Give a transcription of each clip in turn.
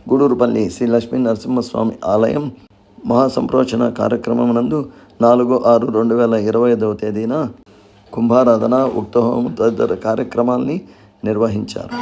గూడూరుపల్లి శ్రీ లక్ష్మీ నరసింహస్వామి ఆలయం మహాసంప్రోక్షణ కార్యక్రమం నందు 4/6/2025 తేదీన కుంభారాధన, ఉక్తహోమం తదితర కార్యక్రమాల్ని నిర్వహించారు.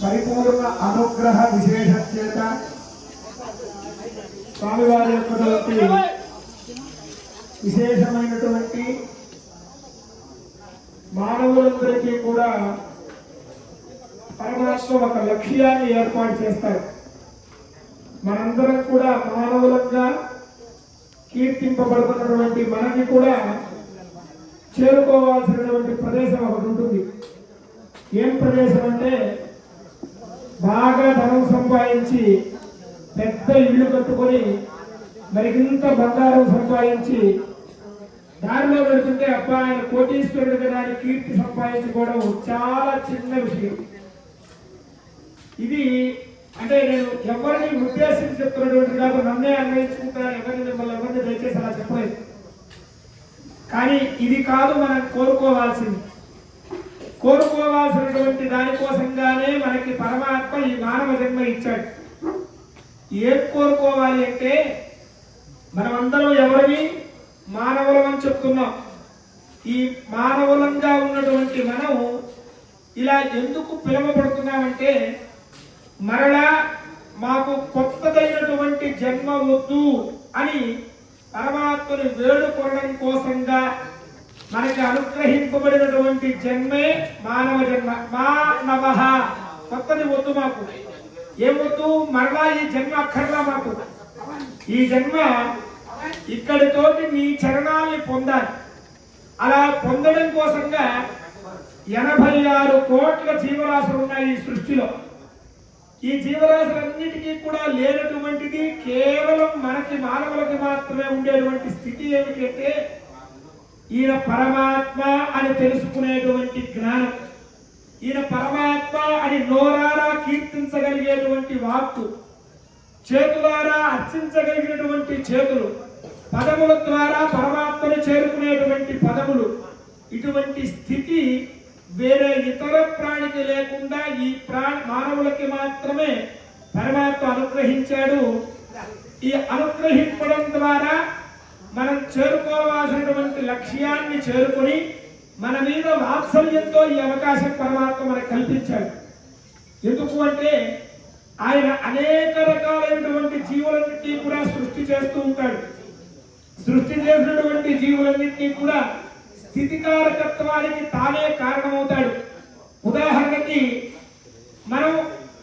పరిపూర్ణ అనుగ్రహ విశేష చేత స్వామివారి యొక్క విశేషమైనటువంటి మానవులందరికీ కూడా పరమాత్మ ఒక లక్ష్యాన్ని ఏర్పాటు చేస్తారు. మనందరం కూడా మానవులంగా కీర్తింపబడుతున్నటువంటి మనకి కూడా చేరుకోవాల్సినటువంటి ప్రదేశం ఒకటి ఉంటుంది. ఏం ప్రదేశం అంటే, బాగా ధనం సంపాదించి పెద్ద ఇల్లు కట్టుకొని మరికింత బంగారం సంపాదించి దారిలో పెడుతుంటే అబ్బా ఆయన కోటీశ్వరుడు కదా అని కీర్తి సంపాదించుకోవడం చాలా చిన్న విషయం. ఇది అంటే నేను ఎవరిని ఉద్దేశించి చెప్తున్నటువంటి కాదు, నన్నే అన్వయించుకుంటాను, ఎవరిని దయచేసి అలా చెప్పలేదు. కానీ ఇది కాదు మనం కోరుకోవాల్సినటువంటి దానికోసంగానే మనకి పరమాత్మ ఈ మానవ జన్మ ఇచ్చాడు. ఏం కోరుకోవాలి అంటే, మనమందరం ఎవరిని మానవులమని చెప్తున్నాం. ఈ మానవులంగా ఉన్నటువంటి మనం ఇలా ఎందుకు పిలువబడుతున్నామంటే, మరలా మాకు కొత్తదైనటువంటి జన్మ వద్దు అని పరమాత్మని వేడుకోవడం కోసంగా మనకి అనుగ్రహింపబడినటువంటి జన్మే మానవ జన్మ. మానవ కొత్తది వద్దు మాకు. ఏమొద్దు? మరలా ఈ జన్మ అక్కర్లా మాకు. ఈ జన్మ ఇక్కడితోటి నీ చరణాల్ని పొందాలి. అలా పొందడం కోసంగా 86 కోట్ల జీవరాశులు ఉన్నాయి ఈ సృష్టిలో. ఈ జీవరాశులన్నిటికీ కూడా లేనటువంటిది కేవలం మనకి మానవులకి మాత్రమే ఉండేటువంటి స్థితి ఏమిటంటే, ఈయన పరమాత్మ అని తెలుసుకునేటువంటి జ్ఞానం, ఈయన పరమాత్మ అని నోరారా కీర్తించగలిగేటువంటి వాక్కు, చేతులారా అర్చించగలిగినటువంటి చేతులు, పదముల ద్వారా పరమాత్మని చేరుకునేటువంటి పదములు. ఇటువంటి స్థితి వేరే ఇతర ప్రాణికి లేకుండా ఈ మానవులకి మాత్రమే పరమాత్మ అనుగ్రహించాడు. ఈ అనుగ్రహించడం ద్వారా మనం చేరుకోవాల్సినటువంటి లక్ష్యాన్ని చేరుకొని మన మీద వాత్సల్యంతో ఈ అవకాశం పరమాత్మ మనకు కల్పించాడు. ఎందుకు అంటే, ఆయన అనేక రకాలైనటువంటి జీవులన్నింటినీ కూడా సృష్టి చేస్తూ ఉంటాడు. సృష్టి చేసినటువంటి జీవులన్నింటినీ కూడా స్థితికారకత్వానికి తానే కారణమవుతాడు. ఉదాహరణకి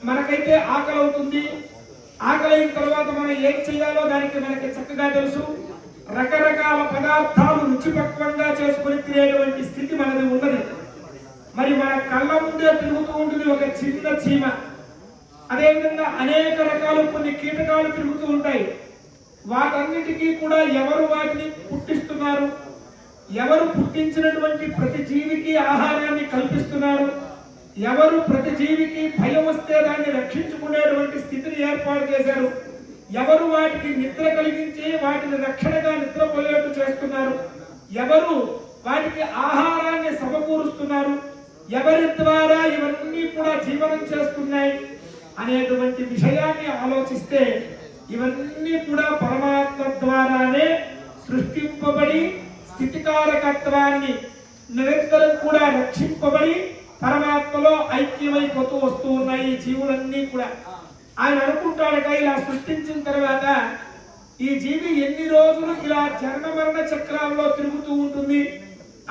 మనకైతే ఆకలి అవుతుంది. ఆకలి అయిన తర్వాత మనం ఏం చేయాలో దానికి మనకి చక్కగా తెలుసు. రకరకాల పదార్థాలు రుచిపక్వంగా చేసుకుని తినేటువంటి స్థితి మనది ఉన్నది. మరి మన కళ్ళ ముందే తిరుగుతూ ఉంటుంది ఒక చిన్న చీమ. అదేవిధంగా అనేక రకాలు కొన్ని కీటకాలు తిరుగుతూ ఉంటాయి. వాటన్నిటికీ కూడా ఎవరు వాటిని పుట్టిస్తున్నారు? ఎవరు పుట్టించినటువంటి ప్రతి జీవికి ఆహారాన్ని కల్పిస్తున్నారు? ఎవరు ప్రతి జీవికి భయం వస్తే దాన్ని రక్షించుకునేటువంటి స్థితిని ఏర్పాటు చేశారు? ఎవరు వాటికి నిద్ర కలిగించి వాటిని రక్షణగా నిద్రపోయేట్టు చేస్తున్నారు, ఎవరు వాటికి ఆహారాన్ని సమకూరుస్తున్నారు, ఎవరి ద్వారా ఇవన్నీ కూడా జీవనం చేస్తున్నాయి అనేటువంటి విషయాన్ని ఆలోచిస్తే ఇవన్నీ కూడా పరమాత్మ ద్వారానే సృష్టింపబడి స్థితికారకత్వాన్ని నిరంతరం కూడా రక్షింపబడి పరమాత్మలో ఐక్యమైపోతూ వస్తూ ఉన్నాయి ఈ జీవులన్నీ కూడా. ఆయన అనుకుంటాడట, ఇలా సృష్టించిన తర్వాత ఈ జీవి ఎన్ని రోజులు ఇలా జన్మ మరణ చక్రాల్లో తిరుగుతూ ఉంటుంది,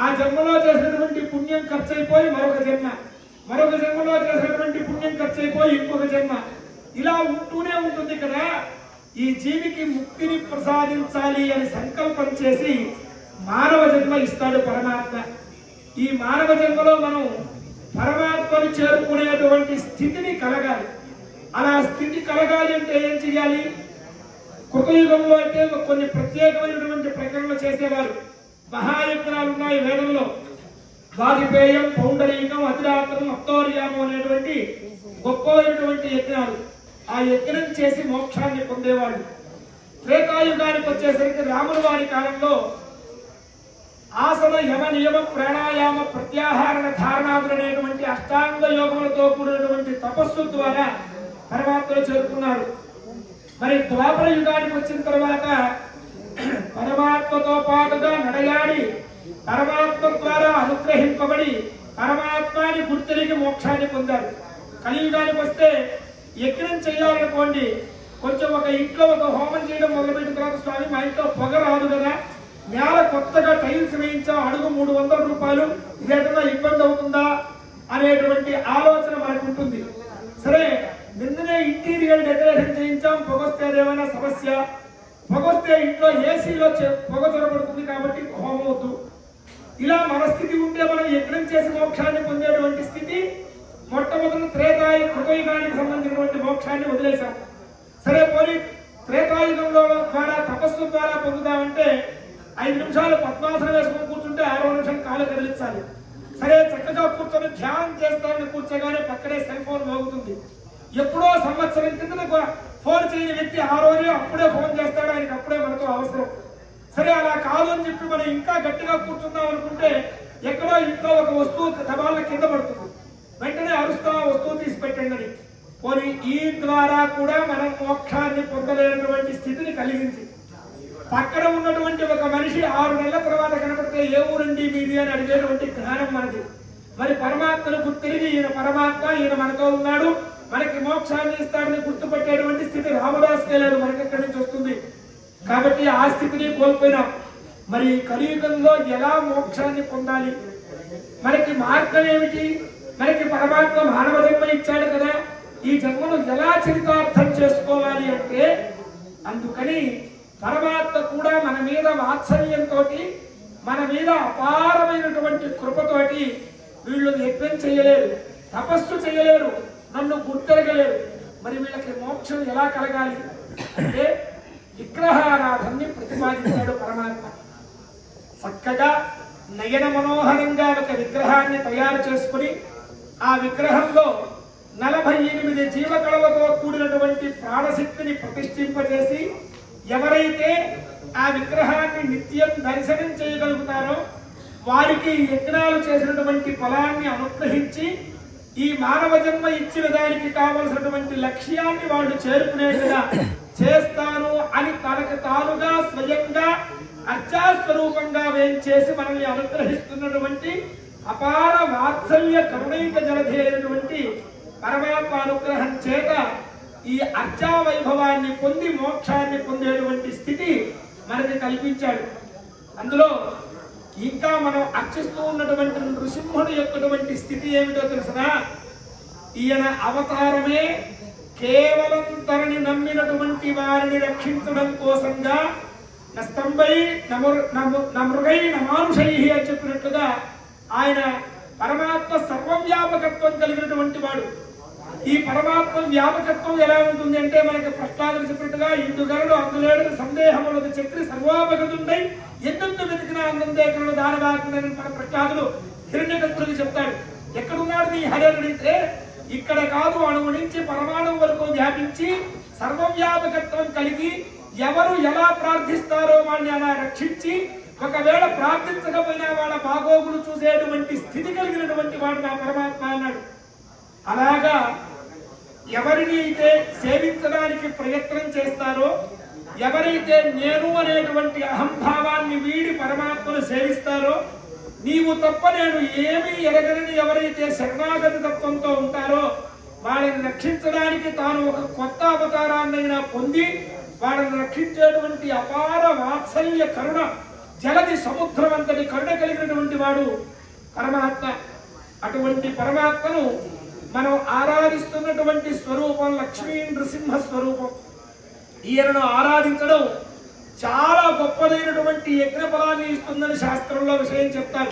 ఆ జన్మలో చేసినటువంటి పుణ్యం ఖర్చు అయిపోయి మరొక జన్మ, మరొక జన్మలో చేసినటువంటి పుణ్యం ఖర్చు అయిపోయి ఇంకొక జన్మ, ఇలా ఉంటూనే ఉంటుంది కదా. ఈ జీవికి ముక్తిని ప్రసాదించాలి అని సంకల్పం చేసి మానవ జన్మ ఇస్తాడు పరమాత్మ. ఈ మానవ జన్మలో మనం పరమాత్మను చేరుకునేటువంటి స్థితిని కలగాలి. అలా స్థితి కలగాలి అంటే ఏం చేయాలి? కృతయుగంలో అయితే కొన్ని ప్రత్యేకమైనటువంటి ప్రకరణలు చేసేవారు. మహాయజ్ఞాలు ఉన్నాయి వేదంలో. వాదిపేయం, పౌండరీకం, అతిరాత్రం, అప్తోర్యామం అనేటువంటి గొప్పమైనటువంటి యజ్ఞాలు. ఆ యజ్ఞం చేసి మోక్షాన్ని పొందేవాడు. త్రేతాయుగానికి వచ్చేసరికి రాముల వారి కాలంలో ఆసన, యమ, నియమ, ప్రాణాయామ, ప్రత్యాహారణ, ధారణాదులు అనేటువంటి అష్టాంగ యోగములతో కూడినటువంటి తపస్సు ద్వారా పరమాత్మలో చేరుకున్నారు. మరి ద్వాపర యుగానికి వచ్చిన తర్వాత పరమాత్మతో పాటుగా నడయాడి పరమాత్మ ద్వారా అనుగ్రహింపబడి పరమాత్మని గుర్తిరిగి మోక్షాన్ని పొందారు. కలియుగానికి వస్తే యజ్ఞం చేయాలనుకోండి, కొంచెం ఒక ఇంట్లో ఒక హోమం చేయడం మొదలుపెట్టిన తర్వాత, స్వామి మా ఇంట్లో పొగ రాదు కదా, నేల కొత్తగా టైల్స్ వేయించాం, అడుగు 300 రూపాయలు, ఇదేదన్నా ఇబ్బంది అవుతుందా అనేటువంటి ఆలోచన మనకు ఉంటుంది. సరే, నిన్ననే ఇంటీరియర్ డెకరేషన్ చేయించాం, పొగొస్తే ఏమైనా సమస్య, పొగొస్తే ఇంట్లో ఏసీలో పొగ చొరబడుతుంది కాబట్టి హోమం వద్దు. ఇలా మనస్థితి ఉంటే మనం యజ్ఞం చేసి మోక్షాన్ని పొందేటువంటి స్థితి మొట్టమొదటి కృతయుగానికి సంబంధించినటువంటి మోక్షాన్ని వదిలేశాం. సరే, పోనీ త్రేతాయుగంలో ద్వారా తపస్సు ద్వారా పొందుదామంటే 5 నిమిషాలు పద్మాసనం వేసుకొని కూర్చుంటే 6వ నిమిషం కాలు కదిలించాలి. సరే, చక్కగా కూర్చొని ధ్యానం చేస్తామని కూర్చోగానే పక్కనే సెల్ ఫోన్ మోగుతుంది. ఎప్పుడో సంవత్సరం కింద ఫోన్ చేయని వ్యక్తి ఆ రోజే అప్పుడే ఫోన్ చేస్తాడు, ఆయనకి అప్పుడే మనతో అవసరం. సరే, అలా కాదు అని చెప్పి మనం ఇంకా గట్టిగా కూర్చుందాం అనుకుంటే ఎక్కడో ఇంట్లో ఒక వస్తువు దబాల కింద పడుతుంది, వెంటనే అరుస్తా వస్తువు తీసి పెట్టండి అని. పోనీ ఈ ద్వారా కూడా మనం మోక్షాన్ని పొందలేనటువంటి స్థితిని కలిగించి పక్కన ఉన్నటువంటి ఒక మనిషి 6 నెలల తర్వాత కనపడితే ఏ ఊరండి మీది అని అడిగేటువంటి జ్ఞానం మనది. మరి పరమాత్మను గుర్తిరిగి ఈయన పరమాత్మ, ఈయన మనతో ఉన్నాడు, మనకి మోక్షాన్ని ఇస్తాడని గుర్తుపట్టేటువంటి స్థితి రామదాస్కే లేదు, మనకి ఎక్కడి నుంచి వస్తుంది? కాబట్టి ఆ స్థితిని కోల్పోయినాం. మరి కలియుగంలో ఎలా మోక్షాన్ని పొందాలి? మనకి మార్గం ఏమిటి? మనకి పరమాత్మ మానవ జన్మ ఇచ్చాడు కదా, ఈ జన్మను ఎలా చరితార్థం చేసుకోవాలి అంటే, అందుకని పరమాత్మ కూడా మన మీద వాత్సల్యంతో, మన మీద అపారమైనటువంటి కృపతోటి వీళ్ళు యజ్ఞం చేయలేరు, తపస్సు చేయలేరు, నన్ను గుర్తెరగలేరు. మరి వీళ్ళకి మోక్షం ఎలా కలగాలి అంటే విగ్రహారాధనని ప్రతిపాదించాడు పరమాత్మ. చక్కగా నయన మనోహరంగా ఒక విగ్రహాన్ని తయారు చేసుకుని ఆ విగ్రహంలో 48 జీవకళలతో కూడినటువంటి ప్రాణశక్తిని ప్రతిష్ఠింపజేసి ఎవరైతే ఆ విగ్రహాన్ని నిత్యం దర్శనం చేయగలుగుతారో వారికి యజ్ఞాలు చేసినటువంటి ఫలాన్ని అనుగ్రహించి ఈ మానవ జన్మ ఇచ్చిన దానికి కావలసినటువంటి లక్ష్యాన్ని వాళ్ళు చేరుకునేట్టుగా చేస్తాను అని తనకు తానుగా స్వయంగా అర్చాస్వరూపంగా వేయించేసి మనల్ని అనుగ్రహిస్తున్నటువంటి అపార వాత్సల్య కరుణైక జలధి అయినటువంటి పరమాత్మ అనుగ్రహం చేత ఈ అర్చా వైభవాన్ని పొంది మోక్షాన్ని పొందేటువంటి స్థితి మనకి కల్పించాడు. అందులో ఇంకా మనం అర్చిస్తూ ఉన్నటువంటి నృసింహుడు యొక్కటువంటి స్థితి ఏమిటో తెలుసునా? ఈయన అవతారమే కేవలం తనని నమ్మినటువంటి వారిని రక్షించడం కోసంగా నస్తంభై నమృగై నమానుషై అని చెప్పినట్లుగా ఆయన పరమాత్మ సర్వవ్యాపకత్వం కలిగినటువంటి వాడు. ఈ పరమాత్మ వ్యాపకత్వం ఎలా ఉంటుంది అంటే మనకి ప్రహ్లాదుడు చెప్పినట్టుగా ఇందుగలడు అందులేడు సందేహములది చక్రి సర్వాపగతుండై ఎందుకు వెతికిన అందందేకరుడు దానవాకుండని మన ప్రహ్లాదుడు హిరణ్యకస్తుడికి చెప్తాడు. ఎక్కడున్నాడు నీ హరి అని అడిగితే ఇక్కడ కాదు, అణువు నుంచి పరమాణువు వరకు వ్యాపించి సర్వవ్యాపకత్వం కలిగి ఎవరు ఎలా ప్రార్థిస్తారో వాడిని అలా రక్షించి ఒకవేళ ప్రార్థించకపోయినా వాళ్ళ బాగోగులు చూసేటువంటి స్థితి కలిగినటువంటి వాడు నా పరమాత్మ అన్నాడు. అలాగా ఎవరిని అయితే సేవించడానికి ప్రయత్నం చేస్తారో, ఎవరైతే నేను అనేటువంటి అహంభావాన్ని వీడి పరమాత్మను సేవిస్తారో, నీవు తప్ప నేను ఏమీ ఎరగనని ఎవరైతే శరణాగతి తత్వంతో ఉంటారో వాళ్ళని రక్షించడానికి తాను ఒక కొత్త అవతారాన్నైనా పొంది వాళ్ళని రక్షించేటువంటి అపార వాత్సల్య కరుణ జలది సముద్రం అంతటి కరుణ కలిగినటువంటి వాడు పరమాత్మ. అటువంటి పరమాత్మను మనం ఆరాధిస్తున్నటువంటి స్వరూపం లక్ష్మీ నృసింహ స్వరూపం. ఈయనను ఆరాధించడం చాలా గొప్పదైనటువంటి యజ్ఞ ఫలాన్ని ఇస్తుందని శాస్త్రంలో విషయం చెప్తారు.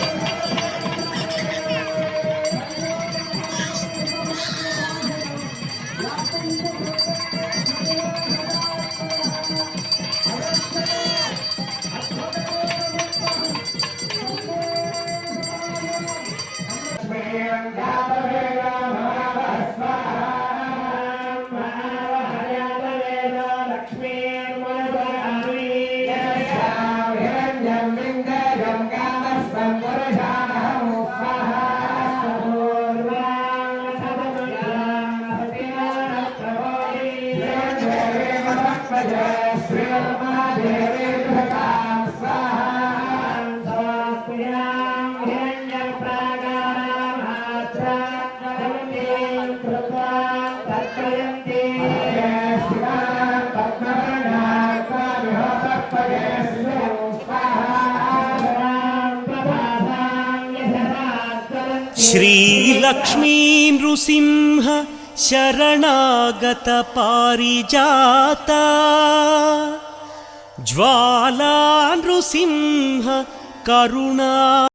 श्रीलक्ष्मी नृसिंह शरणागत पारिजाता ज्वाला नृसिंह करुणा